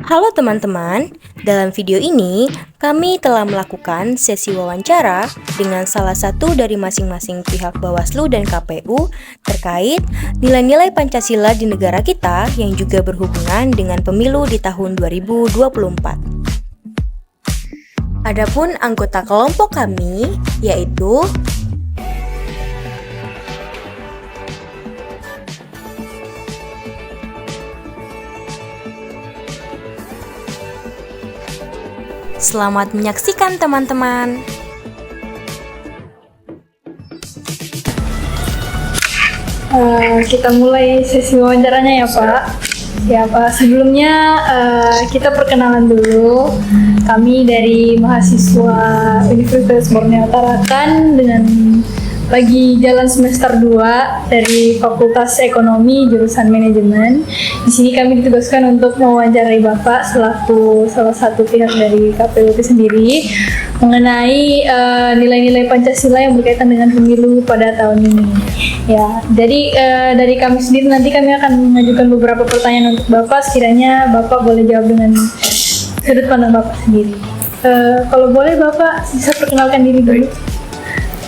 Halo teman-teman, dalam video ini kami telah melakukan sesi wawancara dengan salah satu dari masing-masing pihak Bawaslu dan KPU terkait nilai-nilai Pancasila di negara kita yang juga berhubungan dengan pemilu di tahun 2024. Adapun anggota kelompok kami yaitu Selamat menyaksikan teman-teman. Kita mulai sesi wawancaranya ya Pak. Ya Pak, sebelumnya kita perkenalan dulu. Kami dari mahasiswa Universitas Borneo Tarakan dengan lagi jalan semester 2 dari Fakultas Ekonomi jurusan Manajemen. Di sini kami ditugaskan untuk mewawancarai Bapak selaku salah satu pihak dari KPU itu sendiri mengenai nilai-nilai Pancasila yang berkaitan dengan pemilu pada tahun ini. Ya, jadi dari kami sendiri nanti kami akan mengajukan beberapa pertanyaan untuk Bapak. Sekiranya Bapak boleh jawab dengan sudut pandang Bapak sendiri. Kalau boleh Bapak bisa perkenalkan diri dulu.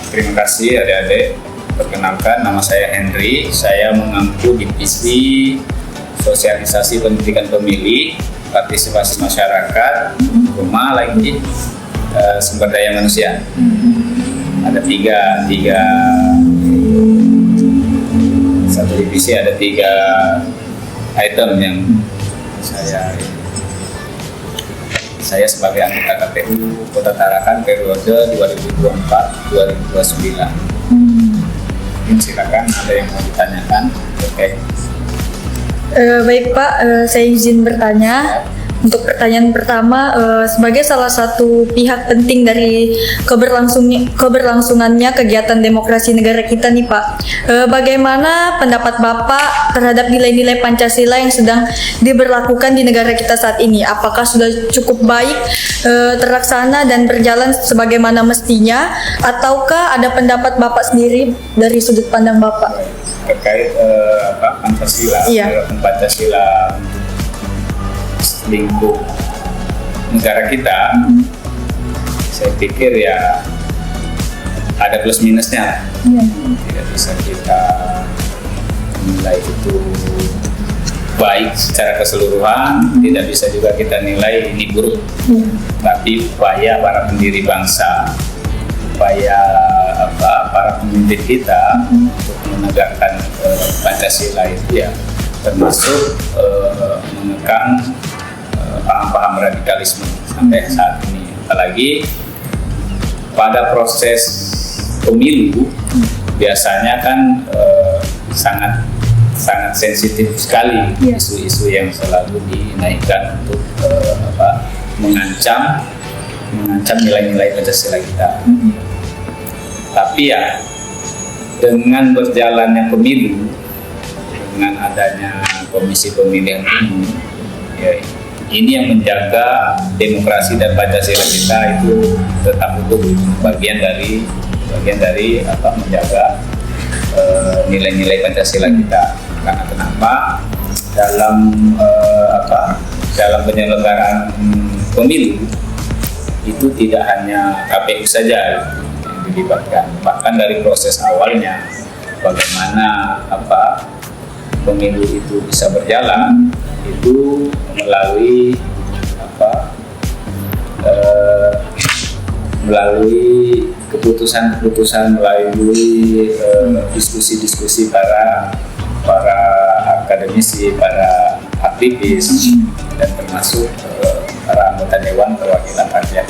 Terima kasih adik-adik. Perkenalkan, nama saya Henry. Saya mengampu divisi sosialisasi pendidikan pemilih, partisipasi masyarakat, rumah lagi sumber daya manusia. Ada tiga satu divisi, ada 3 item yang saya sebagai anggota KPU Kota Tarakan periode 2024-2029. Silakan, ada yang mau ditanyakan? Oke. Baik Pak, saya izin bertanya. Untuk pertanyaan pertama, sebagai salah satu pihak penting dari keberlangsungannya kegiatan demokrasi negara kita nih Pak, bagaimana pendapat Bapak terhadap nilai-nilai Pancasila yang sedang diberlakukan di negara kita saat ini? Apakah sudah cukup baik terlaksana dan berjalan sebagaimana mestinya, ataukah ada pendapat Bapak sendiri dari sudut pandang Bapak? Terkait Pancasila, Iya. Pancasila lingkup negara kita, saya pikir ya ada plus minusnya. Tidak bisa kita nilai itu baik secara keseluruhan, tidak bisa juga kita nilai ini buruk. Tapi upaya para pendiri bangsa, upaya para pemimpin kita untuk menegakkan Pancasila itu ya termasuk mengekang paham-paham radikalisme sampai saat ini. Apalagi pada proses pemilu biasanya kan sangat sensitif sekali isu-isu yang selalu dinaikkan untuk mengancam nilai-nilai Pancasila kita. Tapi ya dengan berjalannya pemilu, dengan adanya komisi pemilihan umum, ya ini yang menjaga demokrasi dan Pancasila kita itu tetap utuh, bagian dari menjaga nilai-nilai Pancasila kita. Karena kenapa dalam penyelenggaraan pemilu itu tidak hanya KPU saja yang dilibatkan, bahkan dari proses awalnya bagaimana pemilu itu bisa berjalan itu melalui keputusan-keputusan, melalui diskusi-diskusi para akademisi, para aktivis, dan termasuk para anggota Dewan Perwakilan Rakyat.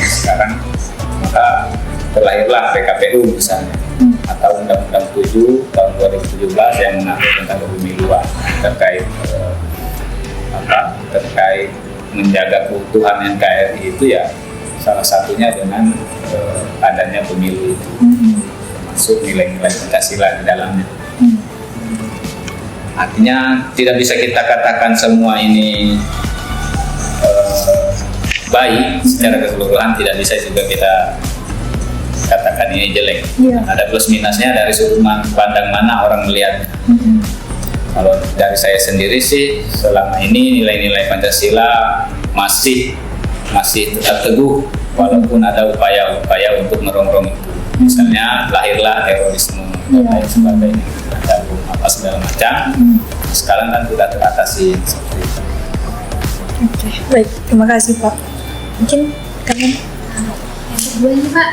Sekarang maka terlahirlah PKPU misalnya, atau Undang-Undang 7 tahun 2017 yang mengatur tentang kepemiluan terkait menjaga keutuhan NKRI itu ya salah satunya dengan adanya pemilu itu, termasuk nilai-nilai Pancasila di dalamnya. Artinya tidak bisa kita katakan semua ini baik secara keseluruhan, tidak bisa juga kita katakan ini jelek. Ada plus minusnya dari sudut pandang mana orang melihatnya. Kalau dari saya sendiri sih selama ini nilai-nilai Pancasila masih tetap teguh walaupun ada upaya-upaya untuk merongrong itu. Misalnya lahirlah terorisme dan lain sebagainya, ada apa segala macam. Sekarang kan sudah teratasi seperti itu. Oke, baik. Terima kasih Pak. Mungkin kalian Yang kedua ini Pak,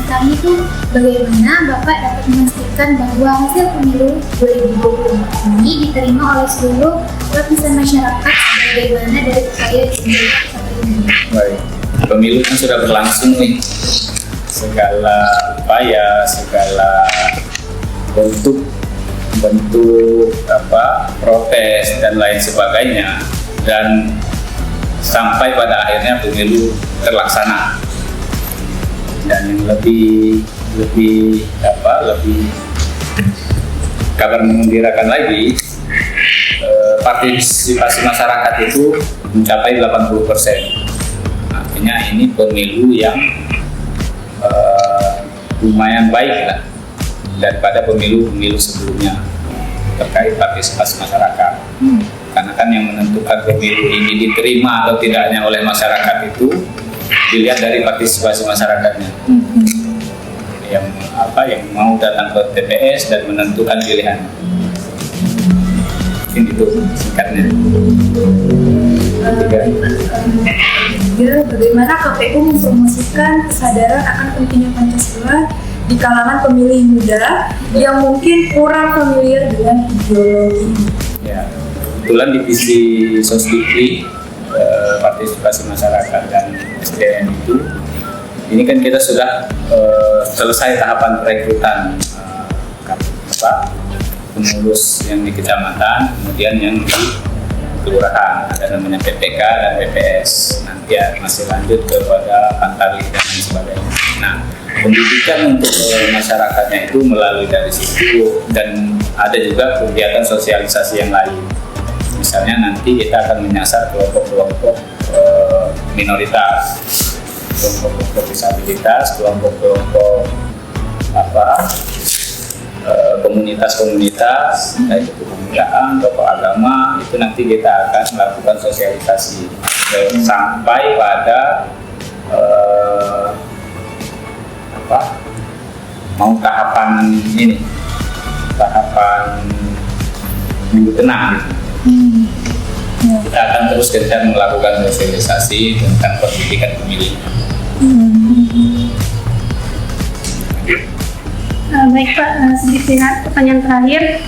kami itu bagaimana Bapak dapat memastikan bahwa hasil pemilu 2024 ini diterima oleh seluruh lapisan masyarakat sebagaimana dari upaya ditunjukkan sampai ini. Baik, pemilu kan sudah berlangsung nih. Segala upaya, segala bentuk protes dan lain sebagainya, dan sampai pada akhirnya pemilu terlaksana. Dan yang lebih kabar menggembirakan lagi, partisipasi masyarakat itu mencapai 80%. Artinya ini pemilu yang lumayan baik lah daripada pemilu-pemilu sebelumnya terkait partisipasi masyarakat. Karena kan yang menentukan pemilu ini diterima atau tidaknya oleh masyarakat itu dilihat dari partisipasi masyarakatnya, yang mau datang ke TPS dan menentukan pilihan. Mungkin itu singkatnya. bagaimana KPU mempromosikan kesadaran akan pentingnya Pancasila di kalangan pemilih muda yang mungkin kurang familiar dengan ideologi. Ya, kebetulan divisi Sosdikri, partisipasi masyarakat dan SDM itu, ini kan kita sudah selesai tahapan perekrutan pengurus yang di kecamatan, kemudian yang di kelurahan, ada namanya PPK dan PPS. Nanti ya masih lanjut kepada Pantali dan lain sebagainya. Nah, pendidikan untuk masyarakatnya itu melalui dari situ, dan ada juga kegiatan sosialisasi yang lain. Misalnya nanti kita akan menyasar kelompok-kelompok minoritas, kelompok-kelompok disabilitas, kelompok-kelompok komunitas-komunitas, baik itu kebudayaan, tokoh agama, itu nanti kita akan melakukan sosialisasi sampai pada mau tahapan ini, tahapan minggu tenang gitu. Kita akan terus gencar melakukan sosialisasi tentang pendidikan pemilih. Baik Pak, sedikit pertanyaan terakhir,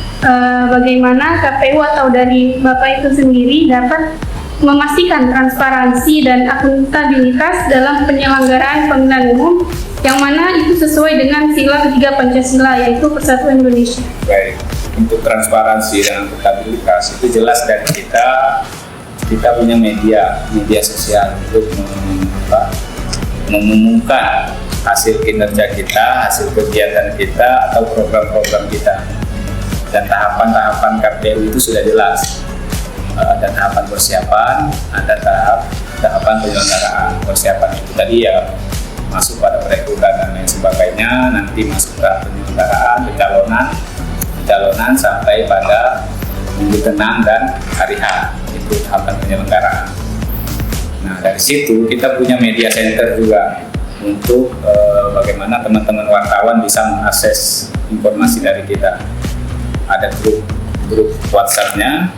bagaimana KPU atau dari Bapak itu sendiri dapat memastikan transparansi dan akuntabilitas dalam penyelenggaraan pemilihan umum yang mana itu sesuai dengan sila ketiga Pancasila, yaitu Persatuan Indonesia? Baik, untuk transparansi dan akuntabilitas itu jelas dari kita punya media sosial untuk mengumumkan hasil kinerja kita, hasil kegiatan kita, atau program-program kita. Dan tahapan-tahapan KPU itu sudah jelas. Ada tahapan persiapan, ada tahapan penyelenggaraan. Persiapan itu tadi ya masuk pada perekrutan dan lain sebagainya, nanti masuk ke penyelenggaraan, pencalonan sampai pada minggu tenang dan hari H. Itu tahapan penyelenggaraan. Nah, dari situ kita punya media center juga untuk bagaimana teman-teman wartawan bisa mengakses informasi dari kita. Ada grup WhatsApp-nya,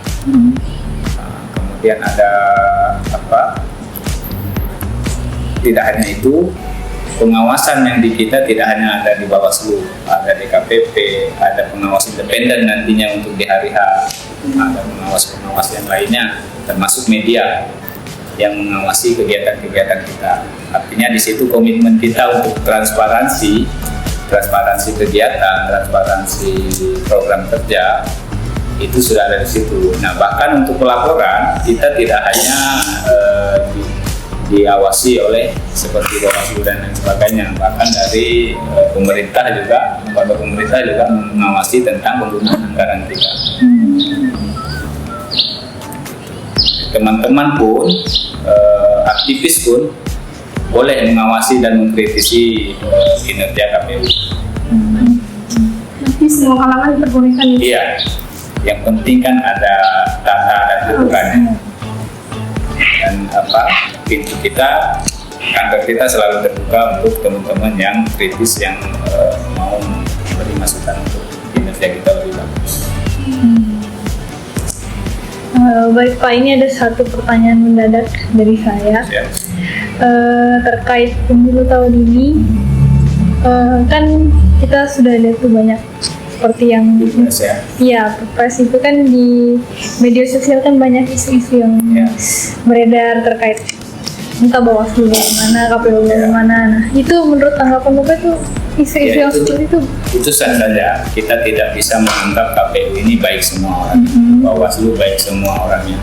kemudian ada tidak hanya itu, pengawasan yang di kita tidak hanya ada di Bawaslu, ada di KPP, ada pengawas independen nantinya untuk di hari H, ada pengawas yang lainnya, termasuk media yang mengawasi kegiatan-kegiatan kita. Artinya di situ komitmen kita untuk transparansi kegiatan, transparansi program kerja itu sudah ada di situ. Nah, bahkan untuk pelaporan kita tidak hanya diawasi oleh seperti Bawaslu dan lain sebagainya, bahkan dari pemerintah juga, lembaga pemerintah juga mengawasi tentang penggunaan anggaran kita. Teman-teman pun, aktivis pun boleh mengawasi dan mengkritisi kinerja KPU. Berarti semua kalangan diperbolehkan? Iya, Yang penting kan ada data dan aturannya. Dan pintu kita, kantor kita selalu terbuka untuk teman-teman yang kritis yang mau beri masukan untuk kinerja kita lebih bagus. Baik Pak, ini ada satu pertanyaan mendadak dari saya. Ya. Terkait pemilu tahun ini. Kan kita sudah lihat tuh banyak seperti yang Ya. iya, Perpres itu kan di media sosial kan banyak isu-isu yang Ya. beredar terkait entah Bawaslu bagaimana, KPU bagaimana. Nah, itu menurut tanggapan Bapak tuh isu-isu Ya, yang seperti itu? Itu saja, kita tidak bisa menganggap KPU ini baik semua orang, Bawaslu baik semua orangnya.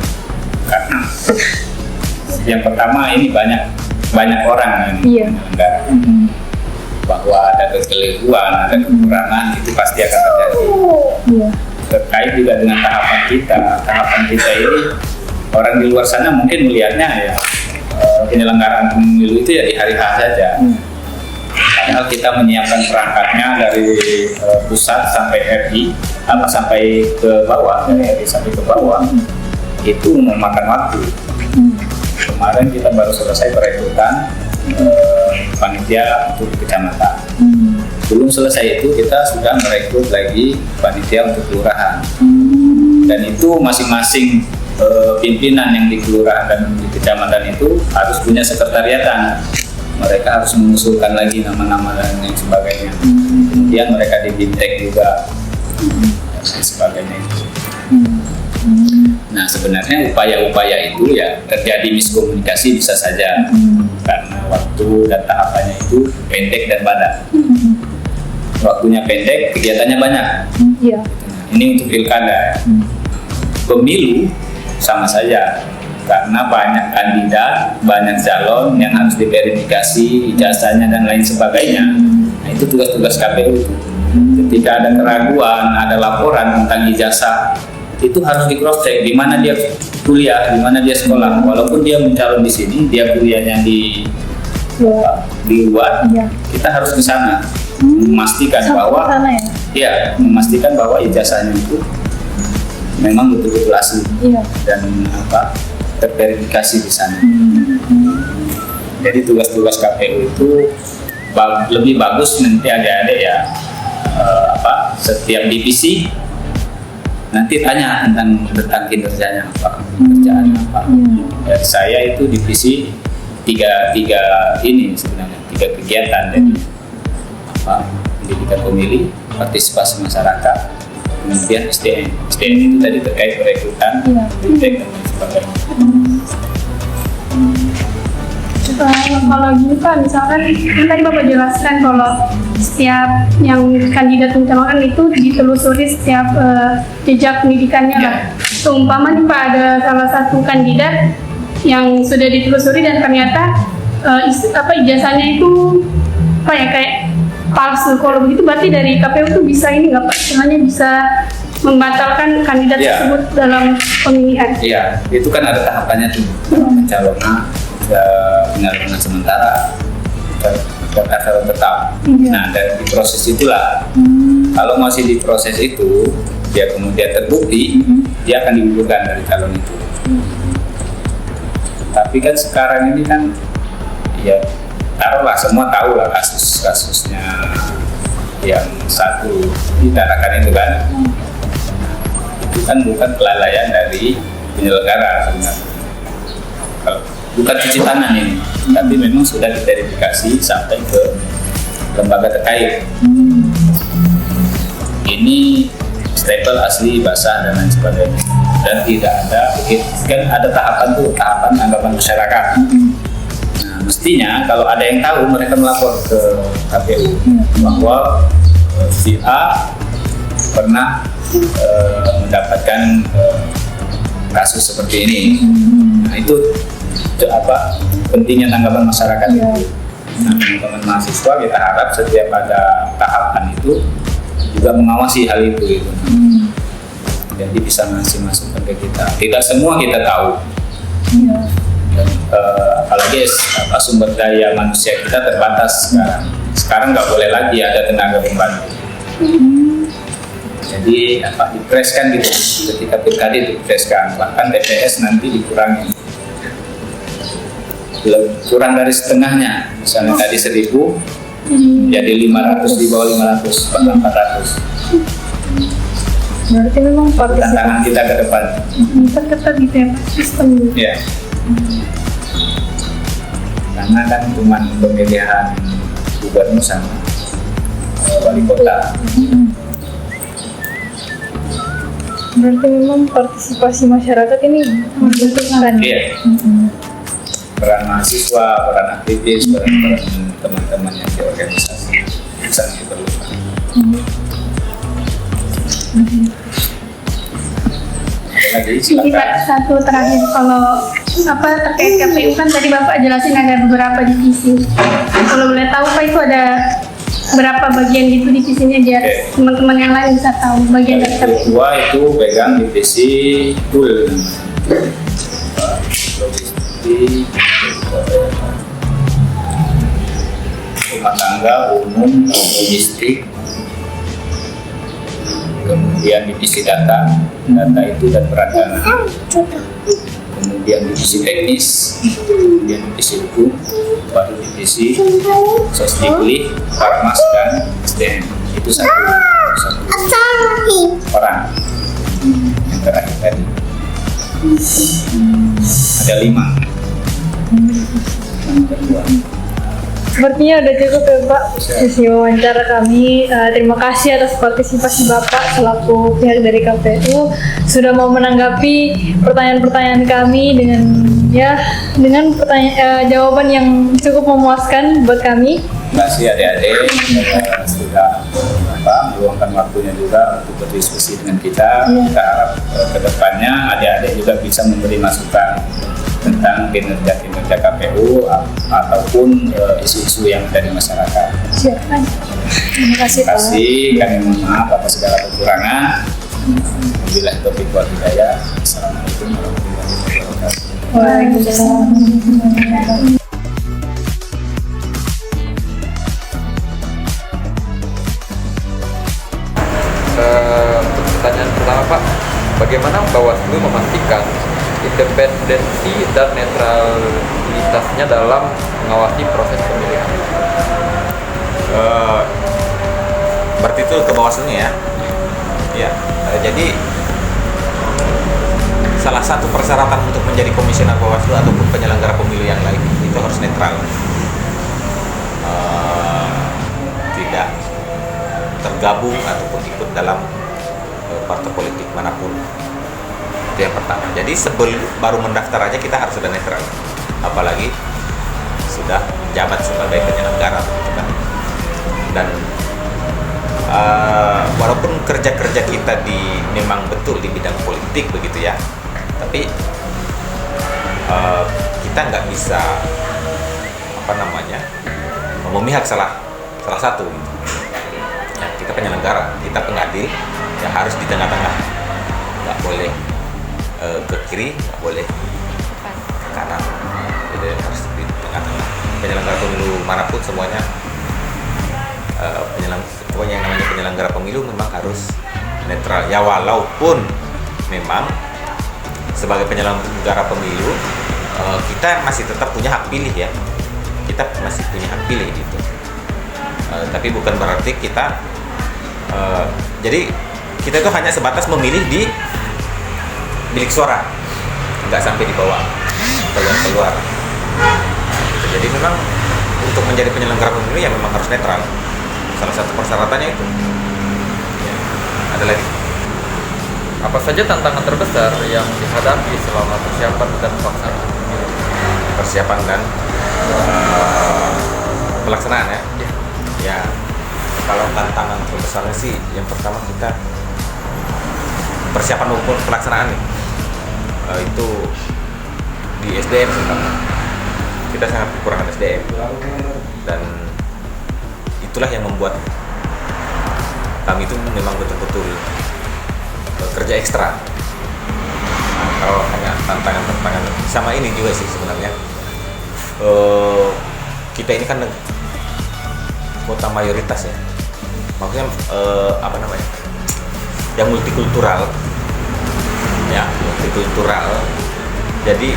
Karena yang pertama ini banyak orang yang Iya. menyelenggara. Bahwa ada kekeliruan, ada kekurangan, itu pasti akan terjadi. Iya. Terkait juga dengan tahapan kita ini, orang di luar sana mungkin melihatnya ya penyelenggaraan pemilu itu ya di hari H saja. Padahal kita menyiapkan perangkatnya dari pusat sampai RI, sampai ke bawah, dari RI sampai ke bawah, itu memakan waktu. Kemarin kita baru selesai perekrutan panitia untuk kecamatan. Belum selesai itu kita sudah merekrut lagi panitia untuk kelurahan. Dan itu masing-masing pimpinan yang di kelurahan dan di kecamatan itu harus punya sekretariatan. Mereka harus mengusulkan lagi nama-nama dan lain sebagainya. Kemudian mereka di BIMTEK juga dan lain sebagainya itu. Nah, sebenarnya upaya-upaya itu ya terjadi miskomunikasi bisa saja karena waktu dan tahapannya itu pendek dan padat. Waktunya pendek, kegiatannya banyak. Iya. Ini untuk pilkada. Pemilu sama saja karena banyak kandidat, banyak calon yang harus diverifikasi ijazahnya dan lain sebagainya. Nah, itu tugas-tugas KPU. Ketika ada keraguan, ada laporan tentang ijazah, itu harus di cross check di mana dia kuliah, di mana dia sekolah. Walaupun dia mencalon di sini, dia kuliahnya di luar, kita harus ke sana memastikan bahwa memastikan bahwa ijazahnya itu memang betul-betul asli dan terverifikasi di sana. Jadi tugas-tugas KPU itu lebih bagus nanti adik-adik ya setiap divisi nanti tanya tentang kinerjanya apa, pekerjaan apa. Dari saya itu divisi tiga ini sebenarnya, 3 kegiatan dari pendidikan pemilih, partisipasi masyarakat, kemudian SDM itu tadi terkait perekrutan, BIMTEK dan lain sebagainya. Kalau gitu Pak, misalkan kan tadi Bapak jelaskan kalau setiap yang kandidat mencalonkan itu ditelusuri setiap jejak pendidikannya lah. Seumpama nih Pak, ada salah satu kandidat yang sudah ditelusuri dan ternyata ijazahnya itu kayak palsu. Kalau begitu berarti dari KPU itu bisa ini nggak Pak? Istilahnya bisa membatalkan kandidat tersebut dalam pemilihan. Iya, itu kan ada tahapannya tuh, pencalonan, pencalonan sementara, calon tetap. Nah, dari proses itulah, kalau masih di proses itu, dia kemudian terbukti, dia akan digugurkan dari calon itu. Tapi kan sekarang ini kan, ya taruhlah semua tahu lah kasusnya yang satu ditarakan itu kan, itu kan bukan kelalaian dari penyelenggara sebenarnya. Bukan cuci tangan ini, tapi memang sudah diverifikasi sampai ke lembaga terkait. Ini stempel asli, basah dan lain sebagainya. Dan tidak ada, kan ada tahapan tanggapan masyarakat. Nah, mestinya kalau ada yang tahu, mereka melapor ke KPU bahwa si A pernah mendapatkan kasus seperti ini. Nah, itu pentingnya tanggapan masyarakat itu. Nah, teman-teman mahasiswa kita harap setiap ada tahapan itu juga mengawasi hal itu gitu. Jadi bisa ngasih masukan ke kita. Tidak semua kita tahu. Dan, apalagi sumber daya manusia kita terbatas sekarang. Sekarang nggak boleh lagi ada tenaga pembantu. Jadi dipreskan gitu, ketika pilkada dipreskan, bahkan TPS nanti dikurangi, kurang dari setengahnya, misalnya tadi 1.000 jadi 500, di bawah 500 bahkan 400. Berarti memang Tantangan kita ke depan. ketat gitu ya Pak, sistem. Ya. Karena kan cuma pemilihan gubernur sama wali kota. Berarti memang partisipasi masyarakat ini membutuhkan. Iya. Peran mahasiswa, peran aktivis, peran teman-teman yang di organisasi sangat diperlukan. Lagi Ini silakan. Pak, satu terakhir, kalau terkait KPU kan tadi Bapak jelasin ada beberapa divisi. Kalau boleh tahu Pak, itu ada berapa bagian gitu divisinya biar Oke. teman-teman yang lain bisa tahu bagian dari KPU. Ketua itu pegang divisi pool, logistik, rumah tangga, umum, logistik, kemudian divisi data itu dan peradaan, kemudian divisi teknis, kemudian divisi hukum, baru divisi sosdikli, farmas dan SDM. Itu satu orang. Yang terakhir tadi ada 5. Sepertinya udah cukup ya Pak sesi wawancara kami. Terima kasih atas partisipasi Bapak selaku pihak dari KPU sudah mau menanggapi pertanyaan-pertanyaan kami dengan jawaban yang cukup memuaskan buat kami. Terima kasih adik-adik sudah meluangkan waktunya juga untuk berdiskusi dengan kita. Kita harap ke depannya adik-adik juga bisa memberi masukan tentang kinerja KPU ataupun isu-isu yang ada di masyarakat. Silakan. Terima kasih Terima Pak. kasih, kami mohon maaf atas segala kekurangan. Wabillahi taufiq wal hidayah. Assalamualaikum warahmatullahi wabarakatuh. Waalaikumsalam. Untuk pertanyaan pertama Pak, bagaimana Bawaslu memastikan independensi dan netralitasnya dalam mengawasi proses pemilihan? Berarti itu ke Bawaslu ya. Ya, jadi salah satu persyaratan untuk menjadi komisioner Bawaslu ataupun penyelenggara pemilu yang lain itu harus netral. Tidak tergabung ataupun ikut dalam partai politik manapun. Itu yang pertama. Jadi sebelum baru mendaftar aja kita harus sudah netral. Apalagi sudah jabat sebagai penyelenggara gitu kan. Dan walaupun kerja-kerja kita memang betul di bidang politik begitu ya, tapi kita nggak bisa memihak salah satu gitu. Ya, kita penyelenggara, kita pengadil yang harus di tengah-tengah, nggak boleh ke kiri, nggak boleh ke kanan, jadi harus di tengah-tengah. Penyelenggara pemilu manapun semuanya yang namanya penyelenggara pemilu memang harus netral ya, walaupun memang sebagai penyelenggara pemilu kita masih tetap punya hak pilih ya, kita masih punya hak pilih gitu, tapi bukan berarti kita jadi kita itu hanya sebatas memilih di bilik suara, nggak sampai dibawa keluar. Jadi memang untuk menjadi penyelenggara pemilu ya memang harus netral. Salah satu persyaratannya itu. Ya. Ada lagi. Apa saja tantangan terbesar yang dihadapi selama persiapan dan pelaksanaan pemilu? Persiapan dan pelaksanaan ya. Ya. Kalau tantangan terbesarnya sih yang pertama kita persiapan maupun pelaksanaan nih. Itu di SDM terutama. Kita sangat kekurangan SDM. Dan itulah yang membuat kami itu memang betul-betul kerja ekstra. Nah, kalau hanya tantangan sama ini juga sih sebenarnya, kita ini kan kota mayoritas ya, maksudnya yang multikultural, ya multikultural. Jadi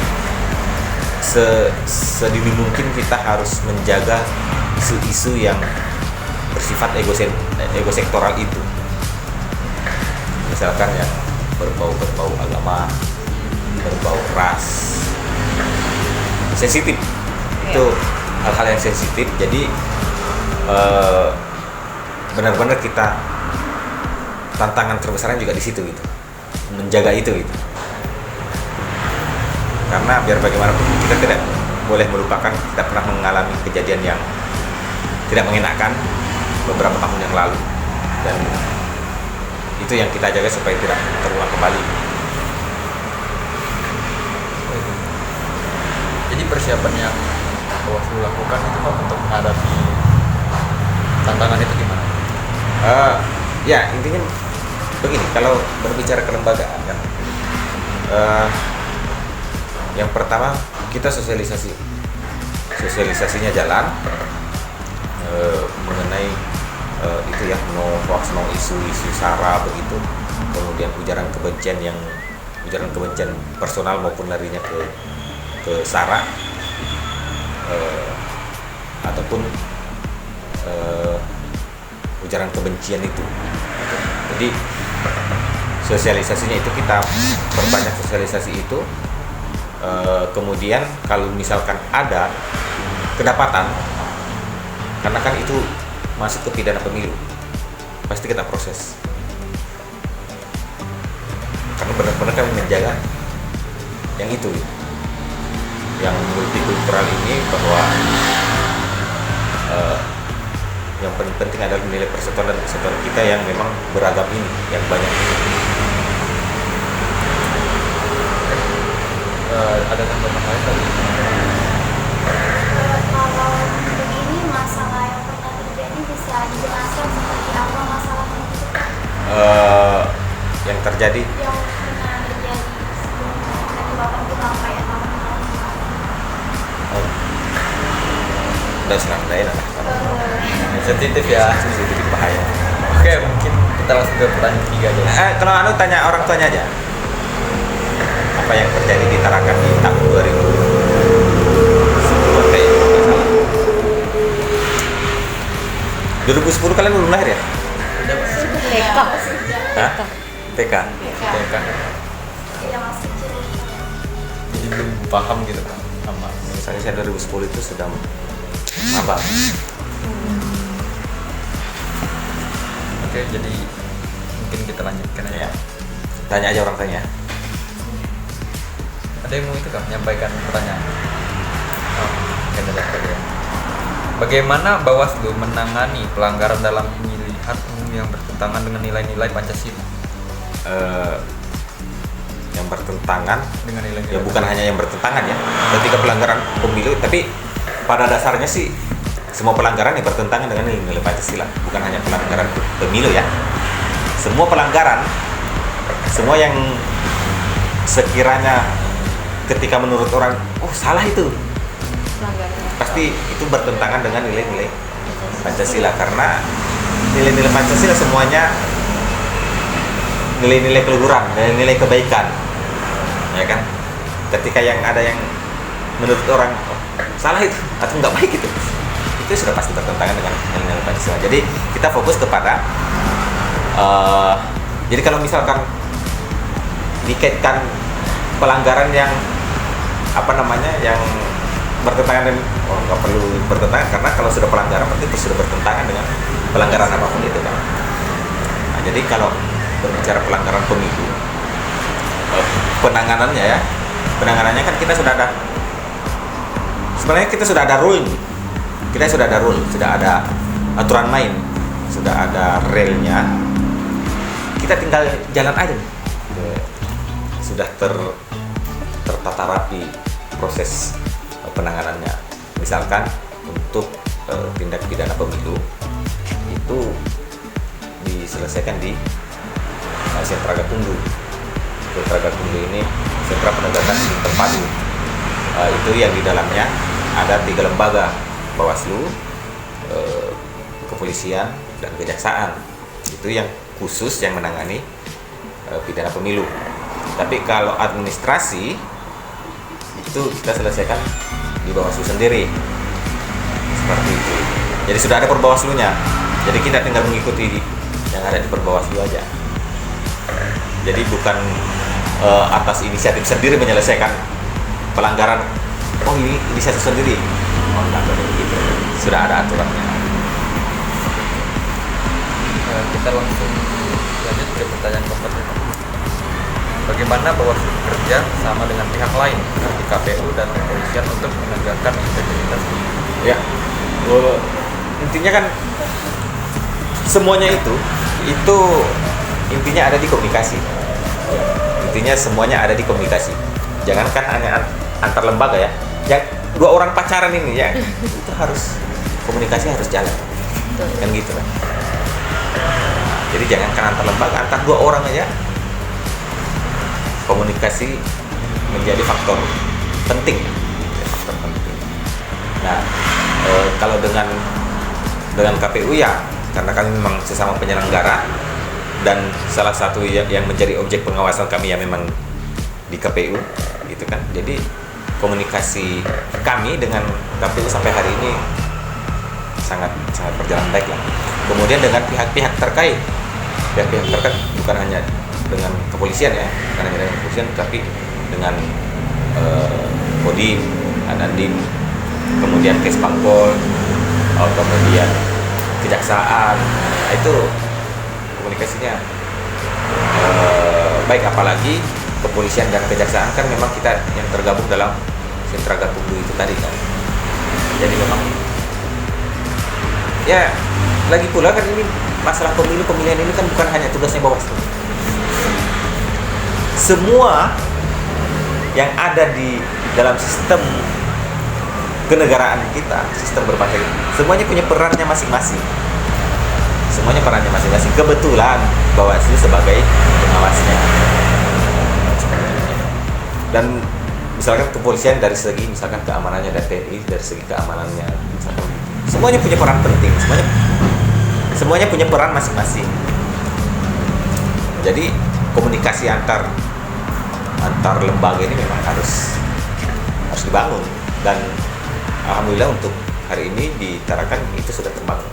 sedini mungkin kita harus menjaga isu-isu yang bersifat egosektoral itu. Misalkan yang berbau agama, berbau ras, sensitif. Itu hal-hal yang sensitif. Jadi benar-benar kita tantangan terbesarnya juga di situ gitu, menjaga itu gitu. Karena biar bagaimanapun kita tidak boleh melupakan kita pernah mengalami kejadian yang tidak mengenakan beberapa tahun yang lalu, dan itu yang kita jaga supaya tidak terulang kembali. Jadi persiapan yang Bawaslu lakukan itu Pak untuk menghadapi tantangan itu gimana? Ya intinya begini, kalau berbicara kelembagaan kan, yang pertama kita sosialisasinya jalan mengenai itu ya, no hoax, no isu-isu sara begitu, kemudian ujaran kebencian personal maupun larinya ke sara, ataupun ujaran kebencian itu. Jadi sosialisasinya itu kita perbanyak sosialisasi itu. Kemudian kalau misalkan ada kedapatan, karena kan itu masuk ke pidana pemilu, pasti kita proses. Karena benar-benar kami menjaga yang itu, yang multikultural ini, bahwa yang paling penting adalah nilai persatuan dan kesatuan kita yang memang beragam ini, yang banyak ini. Ada tanggapan lain tadi? Kalau begini masalah yang pernah terjadi bisa dijelaskan seperti apa masalahnya itu Pak? Yang terjadi Yang pernah terjadi sebelum tadi Bapak bilang kayak tahun lalu. udah senang daerah Sensitif ya. sensitif bahaya. Oke, mungkin kita langsung ke pertanyaan 3 aja. Kalau anu tanya orang tuanya aja, apa yang terjadi di Tarakan di tahun 2010 kayak itu nggak salah. 2010 kalian belum lahir ya? TK. Hah? TK. TK. Tidak masih kecil. Jadi belum paham gitu kan sama. Misalnya saya 2010 itu sudah maba. Oke, jadi mungkin kita lanjutkan aja. Ya. Tanya aja orang tanya. Ada yang mau itu kan menyampaikan pertanyaan? Oh, ada lagi ya. Bagaimana Bawaslu menangani pelanggaran dalam pemilihan umum yang bertentangan dengan nilai-nilai Pancasila? Yang bertentangan, Dengan nilai-nilai ya bukan hanya yang bertentangan ya, ketika pelanggaran pemilu, tapi pada dasarnya sih semua pelanggaran yang bertentangan dengan nilai-nilai Pancasila, bukan hanya pelanggaran pemilu ya. Semua pelanggaran, semua yang sekiranya ketika menurut orang, oh salah itu, pasti itu bertentangan dengan nilai-nilai Pancasila, karena nilai-nilai Pancasila semuanya nilai-nilai keluhuran, nilai-nilai kebaikan, ya kan? Ketika yang ada yang menurut orang oh, salah itu atau nggak baik itu sudah pasti bertentangan dengan nilai-nilai Pancasila. Jadi kita fokus kepada jadi kalau misalkan dikaitkan pelanggaran yang yang bertentangan dengan, oh nggak perlu bertentangan, karena kalau sudah pelanggaran berarti itu sudah bertentangan dengan pelanggaran apapun itu kan. Nah, jadi kalau berbicara pelanggaran pemilu, penanganannya kan kita sudah ada, sebenarnya kita sudah ada rule, sudah ada aturan main, sudah ada relnya, kita tinggal jalan aja nih. Sudah tertata rapi proses penanganannya. Misalkan untuk tindak pidana pemilu itu diselesaikan di sentra Gakumdu. Sentra Gakumdu ini sentra penegakan hukum terpadu. Itu yang di dalamnya ada 3 lembaga, Bawaslu, kepolisian, dan kejaksaan. Itu yang khusus yang menangani pidana pemilu. Tapi kalau administrasi itu kita selesaikan di Bawaslu sendiri, seperti itu. Jadi sudah ada Perbawaslunya, jadi kita tinggal mengikuti yang ada di Perbawaslu aja. Jadi bukan atas inisiatif sendiri menyelesaikan pelanggaran. Oh ini inisiatif sendiri. Oh enggak boleh begitu. Sudah ada aturannya. Kita langsung lanjut ke pertanyaan keempat. Bagaimana Bawaslu bekerja sama dengan pihak lain seperti KPU dan kepolisian untuk menegakkan integritas? Ya, intinya kan semuanya itu intinya ada di komunikasi. Intinya semuanya ada di komunikasi. Jangankan hanya antar lembaga ya, yang dua orang pacaran ini ya, itu harus komunikasi harus jalan, kan gitu kan. Jadi jangankan antar lembaga, antar dua orang aja komunikasi menjadi faktor penting. Nah, kalau dengan KPU ya, karena kami memang sesama penyelenggara dan salah satu yang menjadi objek pengawasan kami ya memang di KPU, gitu kan. Jadi komunikasi kami dengan KPU sampai hari ini sangat berjalan baik lah. Kemudian dengan pihak-pihak terkait bukan hanya dengan kepolisian ya, bukan hanya dengan kepolisian, tapi dengan Kodim, Anandim, kemudian Kespangpol, kemudian Kejaksaan, itu komunikasinya baik. Apalagi kepolisian dan kejaksaan kan memang kita yang tergabung dalam sentra gakumdu itu tadi kan. Jadi memang ya, lagi pula kan ini masalah pemilihan ini kan bukan hanya tugasnya Bawaslu. Semua yang ada di dalam sistem kenegaraan kita, sistem berbangsa kita, semuanya punya perannya masing-masing. Kebetulan Bawaslu sebagai pengawasnya. Dan misalkan kepolisian dari segi misalkan keamanannya, dan TNI dari segi keamanannya, misalkan semuanya punya peran penting, semuanya punya peran masing-masing. Jadi komunikasi antar lembaga ini memang harus dibangun, dan alhamdulillah untuk hari ini di Tarakan itu sudah terbangun.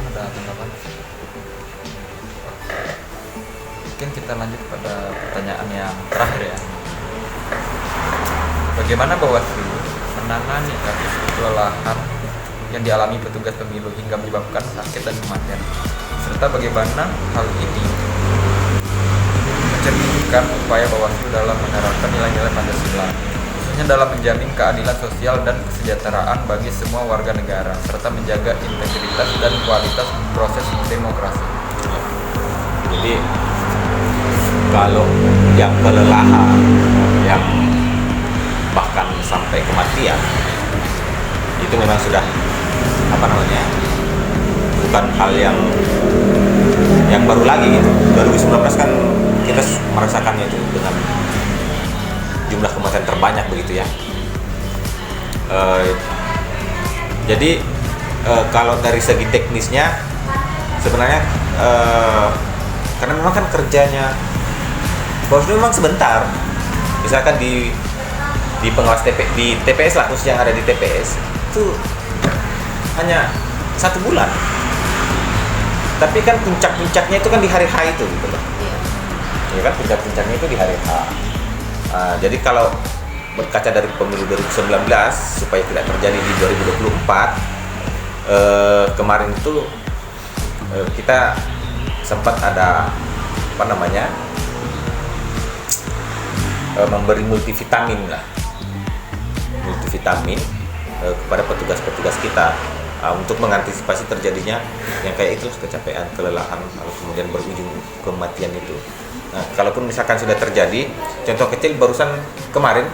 Ada tanggapan? Mungkin kita lanjut pada pertanyaan yang terakhir ya. Bagaimana Bawaslu menangani kasus kelelahan yang dialami petugas pemilu hingga menyebabkan sakit dan kematian, serta bagaimana hal ini mencerminkan upaya Bawaslu dalam menerapkan nilai-nilai Pancasila, khususnya dalam menjamin keadilan sosial dan kesejahteraan bagi semua warga negara, serta menjaga integritas dan kualitas proses demokrasi. Jadi kalau yang kelelahan, yang bahkan sampai kematian, itu memang sudah bukan hal yang baru lagi gitu. 2019 kan kita merasakannya itu dengan jumlah kematian terbanyak begitu ya. Jadi kalau dari segi teknisnya sebenarnya karena memang kan kerjanya Bawaslu memang sebentar. Misalkan di pengawas di TPS lah, khusus yang ada di TPS itu hanya 1 bulan. Tapi kan puncak-puncaknya itu kan di hari H itu gitu loh. Ya kan, puncak-puncaknya itu di hari H. Jadi kalau berkaca dari pemilu 2019 supaya tidak terjadi di 2024, kemarin itu kita sempat ada memberi multivitamin kepada petugas-petugas kita untuk mengantisipasi terjadinya yang kayak itu, kecapean, kelelahan, lalu kemudian berujung kematian itu. Nah, kalaupun misalkan sudah terjadi, contoh kecil barusan kemarin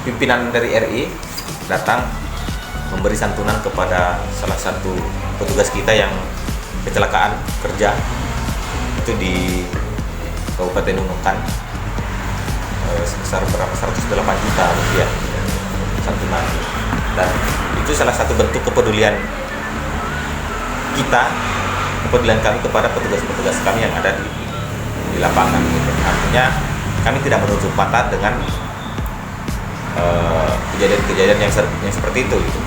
pimpinan dari RI datang memberi santunan kepada salah satu petugas kita yang kecelakaan kerja itu di Kabupaten Nunukan, sebesar berapa, 108 juta rupiah santunan. Dan itu salah satu bentuk kepedulian kita kepedulian kami kepada petugas-petugas kami yang ada di lapangan gitu. Artinya kami tidak menutup mata dengan kejadian-kejadian yang seperti itu gitu.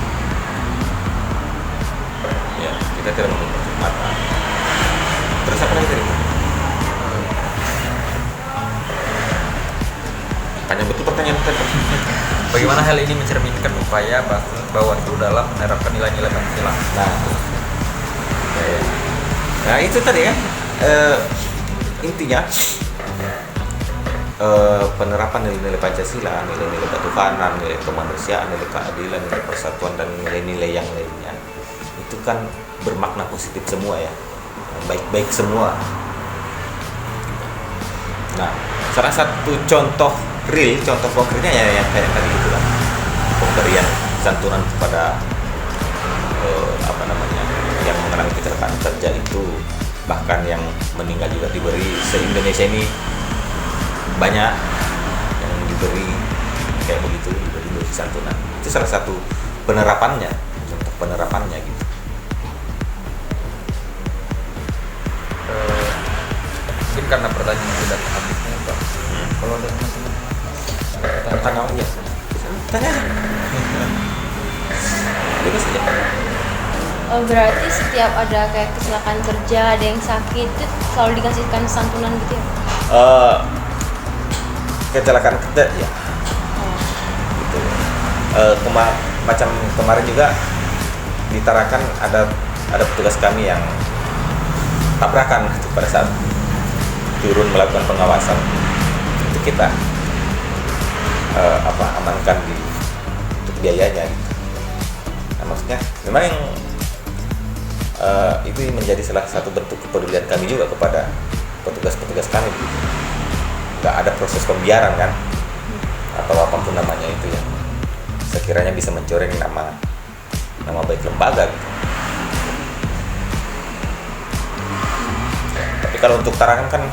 Ya, kita tidak menutup mata. Terus apa lagi tadi? Panjang betul pertanyaan tadi. Bagaimana hal ini mencerminkan upaya Bawaslu dalam menerapkan nilai-nilai Pancasila? Nah itu tadi kan intinya penerapan nilai-nilai Pancasila, nilai-nilai ketuhanan, nilai kemanusiaan, nilai keadilan, nilai persatuan, dan nilai-nilai yang lainnya itu kan bermakna positif semua ya, baik-baik semua. Nah, salah satu contoh real, contoh konkretnya ya yang kayak tadi itu lah, pemberian santunan kepada yang mengalami kecelakaan kerja itu, bahkan yang meninggal juga diberi. Se-Indonesia ini banyak yang diberi kayak begitu, diberi santunan. Itu salah satu penerapannya, contoh penerapannya gitu. Mungkin karena pertanyaan sudah habisnya Pak. Kalau ada Tanya ya. Tanya. Bebas aja. Berarti setiap ada kayak kecelakaan kerja, ada yang sakit, itu selalu dikasihkan santunan gitu ya? Kecelakaan kerja ya. Gitu. Macam kemarin juga di Tarakan ada petugas kami yang tabrakan pada saat turun melakukan pengawasan. Itu kita amankan untuk biayanya gitu. Nah, maksudnya memang yang itu menjadi salah satu bentuk kepedulian kami juga kepada petugas-petugas kami gitu. Nggak ada proses pembiaran kan, atau apapun namanya itu yang sekiranya bisa mencoreng nama baik lembaga gitu. Tapi kalau untuk Tarakan kan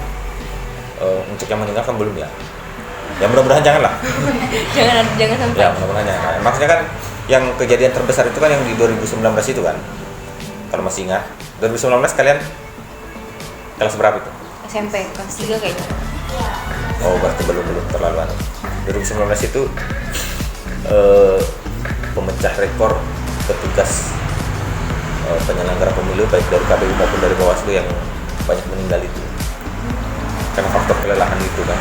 untuk yang meninggal kan belum ya. Ya mudah-mudahan janganlah. jangan sampai. Ya mudah-mudahan jangan. Maksudnya kan yang kejadian terbesar itu kan yang di 2019 itu kan. Kalau masih ingat, 2019 kalian kelas berapa itu? SMP kelas 3 kayaknya. Oh berarti belum terlalu aneh. 2019 itu pemecah rekor petugas penyelenggara pemilu baik dari KPU maupun dari Bawaslu yang banyak meninggal itu. Karena faktor kelelahan itu kan.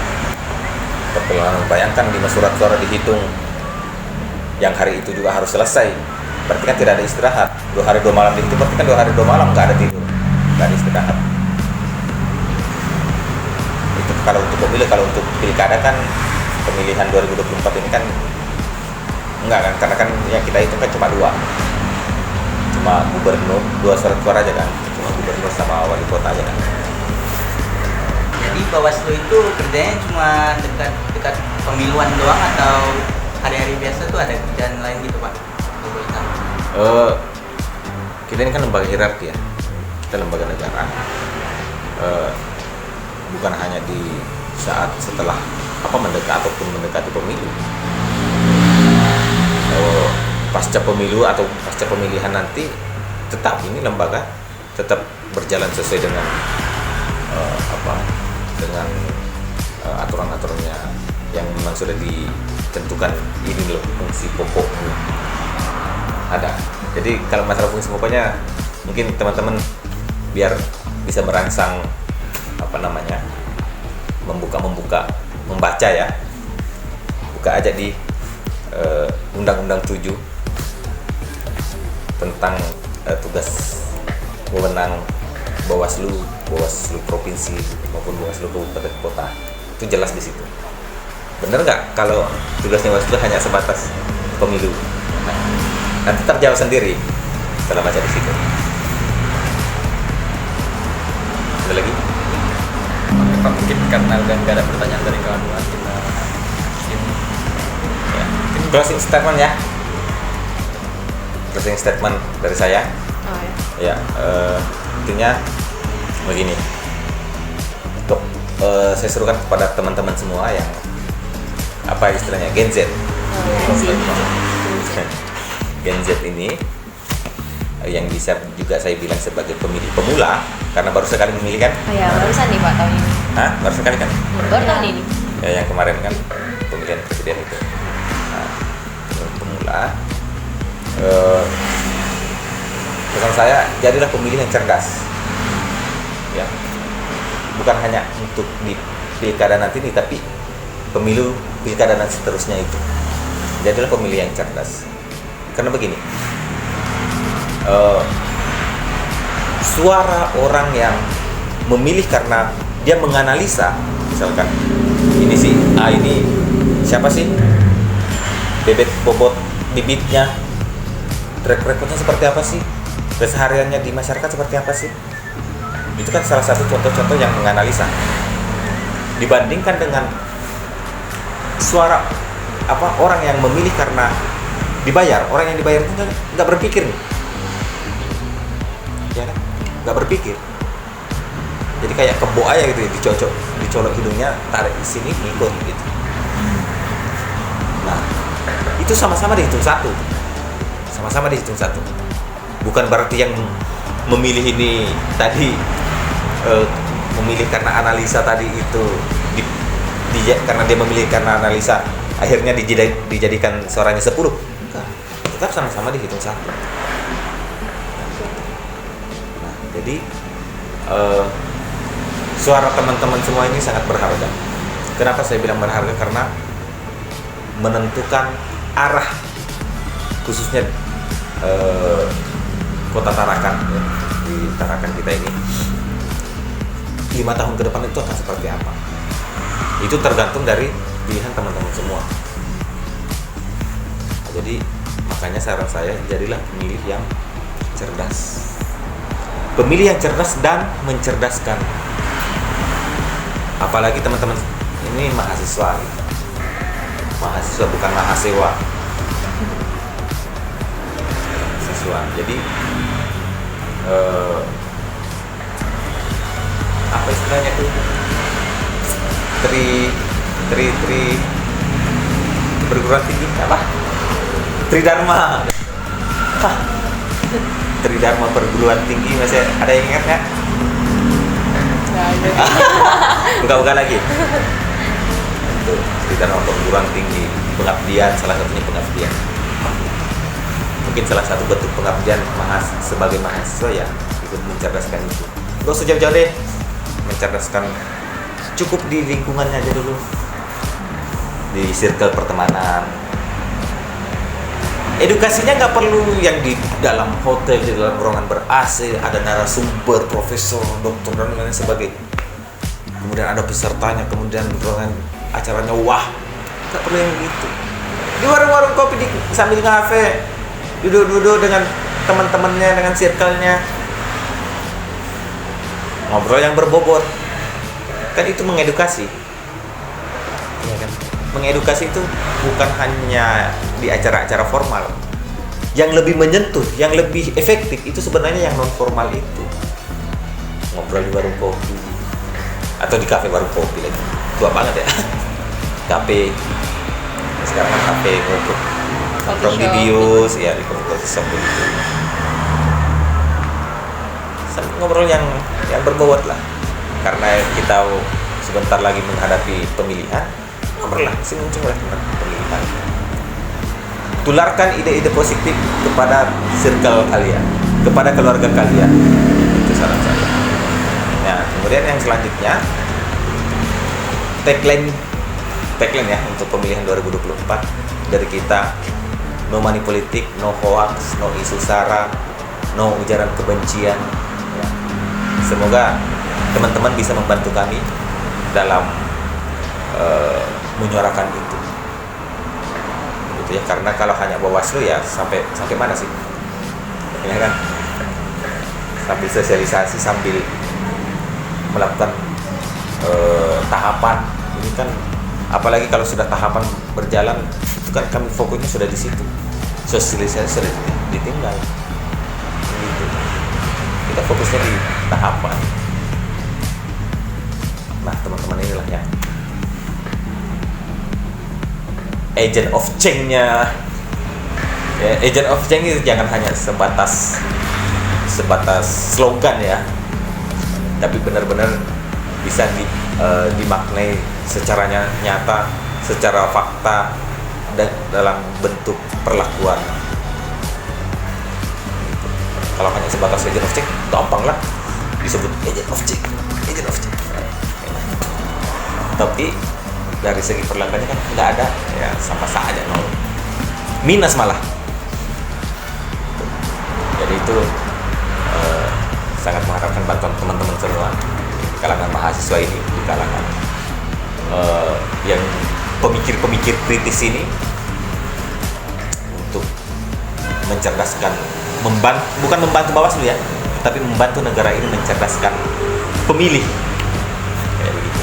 Bayangkan 5 surat suara dihitung yang hari itu juga harus selesai, berarti kan tidak ada istirahat. 2 hari 2 malam itu berarti kan 2 hari 2 malam nggak ada tidur, nggak ada istirahat. Itu kalau untuk pemilu. Kalau untuk pilkada kan pemilihan 2024 ini kan enggak kan, karena kan yang kita hitung kan cuma 2, cuma gubernur, 2 surat suara aja kan, cuma gubernur sama wali kota aja kan. Jadi Bawaslu itu kerjanya cuma dekat pemiluan doang atau hari-hari biasa tuh ada kerjaan lain gitu Pak? Kita ini kan lembaga hierarki ya, kita lembaga negara. Bukan hanya di saat setelah mendekati pemilu. Pasca pemilu atau pasca pemilihan nanti tetap ini lembaga tetap berjalan sesuai dengan aturan-aturannya yang memang sudah ditentukan. Ini loh fungsi pokoknya ada. Jadi kalau masalah fungsi pokoknya mungkin teman-teman biar bisa merangsang membaca ya, buka aja di Undang-Undang 7 tentang tugas wewenang Bawaslu provinsi maupun Bawaslu kabupaten kota. Itu jelas di situ. Bener nggak kalau tugasnya Bawaslu hanya sebatas pemilu? Nah, nanti terjawab sendiri setelah baca di situ. Ada lagi? Pak, mungkin karena udah nggak ada pertanyaan dari kawan-kawan kita Ya, closing statement ya. Closing statement dari saya. Oh ya. Ya, intinya begini. Untuk saya serukan kepada teman-teman semua yang apa istilahnya Gen Z. Gen Z ini yang bisa juga saya bilang sebagai pemilih pemula karena baru sekali memilih kan. Oh ya, barusan nih Pak tahun ini. Hah? Baru sekali kan? Baru tahun ini. Ya, yang kemarin kan pemilihan presiden itu. Nah, pemula pesan saya, jadilah pemilih yang cerdas ya, bukan hanya untuk di pilkada nanti nih, tapi pemilu pilkada dan seterusnya itu. Jadilah pemilih yang cerdas karena begini, suara orang yang memilih karena dia menganalisa, misalkan ini sih ini siapa sih, bebet bobot bibitnya, track recordnya seperti apa sih, kesehariannya di masyarakat seperti apa sih, itu kan salah satu contoh-contoh yang menganalisa, dibandingkan dengan suara orang yang memilih karena dibayar. Orang yang dibayar itu nggak berpikir nih, ya kan, nggak berpikir, jadi kayak kebo aja gitu ya, dicolok hidungnya, tarik di sini, ngikut gitu. Nah, itu sama-sama dihitung satu, bukan berarti yang memilih ini tadi memilih karena analisa tadi itu karena dia memilih karena analisa akhirnya dijadikan suaranya 10. Enggak, tetap sama-sama dihitung satu. Nah, jadi suara teman-teman semua ini sangat berharga. Kenapa saya bilang berharga? Karena menentukan arah khususnya kota Tarakan ya, di Tarakan kita ini 5 tahun ke depan itu akan seperti apa. Itu tergantung dari pilihan teman-teman semua. Nah, jadi makanya saran saya, jadilah pemilih yang cerdas. Pemilih yang cerdas dan mencerdaskan. Apalagi teman-teman ini mahasiswa. Mahasiswa bukan mahasiswa. Mahasiswa. Jadi apa istilahnya tuh? Tri perguruan tinggi apa? Tridharma. Tridharma perguruan tinggi, masih ada yang ingat nggak? Buka-buka lagi. Itu Tridharma perguruan tinggi, pengabdian, salah satunya pengabdian. Mungkin salah satu bentuk pengabdian sebagai mahasiswa ya, ikut mencerdaskan itu. Gak usah jauh-jauh deh, mencerdaskan cukup di lingkungannya aja dulu, di circle pertemanan. Edukasinya nggak perlu yang di dalam hotel, di dalam ruangan ber-AC, ada narasumber, profesor, dokter dan lain sebagainya. Kemudian ada pesertanya, kemudian ruangan acaranya wah, nggak perlu yang gitu. Di warung-warung kopi, sambil ngafe, duduk-duduk dengan teman-temannya, dengan circle-nya, ngobrol yang berbobot. Kan itu mengedukasi, ya kan? Mengedukasi itu bukan hanya di acara-acara formal. Yang lebih menyentuh, yang lebih efektif itu sebenarnya yang non formal itu. Ngobrol di warung kopi atau di kafe warung kopi lagi. Tua banget ya. Kafe. Sekarang kan kafe ngobrol di bios, ya di coffee shop gitu. Ngobrol yang berbobot lah. Karena kita sebentar lagi menghadapi pemilihan, ngobrollah, singgung-singgung tentang pemilihan. Tularkan ide-ide positif kepada circle kalian, kepada keluarga kalian. Itu saran saya. Nah, kemudian yang selanjutnya, tagline ya untuk pemilihan 2024 dari kita: no money politik, no hoax, no isu sara, no ujaran kebencian. Ya. Semoga teman-teman bisa membantu kami dalam menyuarakan itu, gitu ya. Karena kalau hanya Bawaslu ya sampai mana sih, ya kan? Sambil sosialisasi, sambil melakukan tahapan ini kan, apalagi kalau sudah tahapan berjalan itu kan kami fokusnya sudah di situ, sosialisasi sudah ditinggal, gitu. Kita fokusnya di tahapan. Nah, teman-teman inilah yang agent of change-nya. Ya, agent of change itu jangan hanya sebatas sebatas slogan ya, tapi benar-benar bisa dimaknai secara nyata, secara fakta, dan dalam bentuk perlakuan. Kalau hanya sebatas agent of change, gampang lah disebut agent of change. Tapi dari segi perlakuannya kan nggak ada, ya sama saja nol, minus malah. Jadi itu sangat mengharapkan bantuan teman-teman semua di kalangan mahasiswa ini, di kalangan yang pemikir-pemikir kritis ini, untuk mencerdaskan, bukan membantu Bawaslu ya, tapi membantu negara ini mencerdaskan pemilih. Kayak begitu.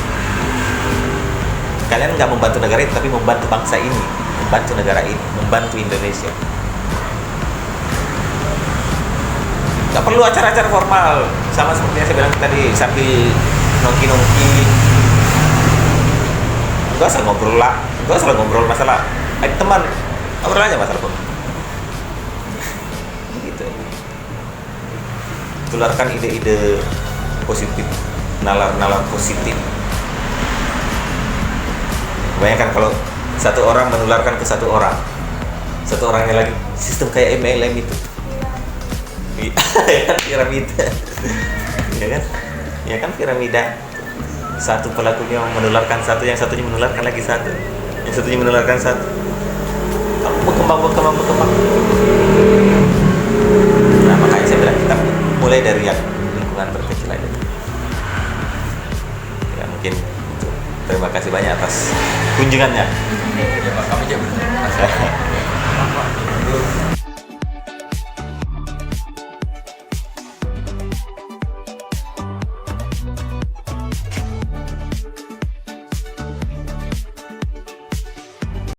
Kalian nggak membantu negara ini, tapi membantu bangsa ini, membantu negara ini, membantu Indonesia. Nggak perlu acara-acara formal, sama seperti yang saya bilang tadi, sambil nongki-nongki. Nggak usah ngobrol masalah teman, ngobrol aja masalah pun. Begitu. Tularkan ide-ide positif, nalar-nalar positif. Bayangkan kalau satu orang menularkan ke satu orangnya lagi, sistem kayak MLM itu. Ya kan, piramida. Ya kan piramida. Satu pelakunya menularkan satu, yang satunya menularkan lagi satu, yang satunya menularkan satu. Kamu berkembang. Nah, makanya saya bilang kita mulai dari yang lingkungan terkecil aja. Ya mungkin itu. Terima kasih banyak atas kunjungannya. Ya, Pak, kami juga berterima kasih.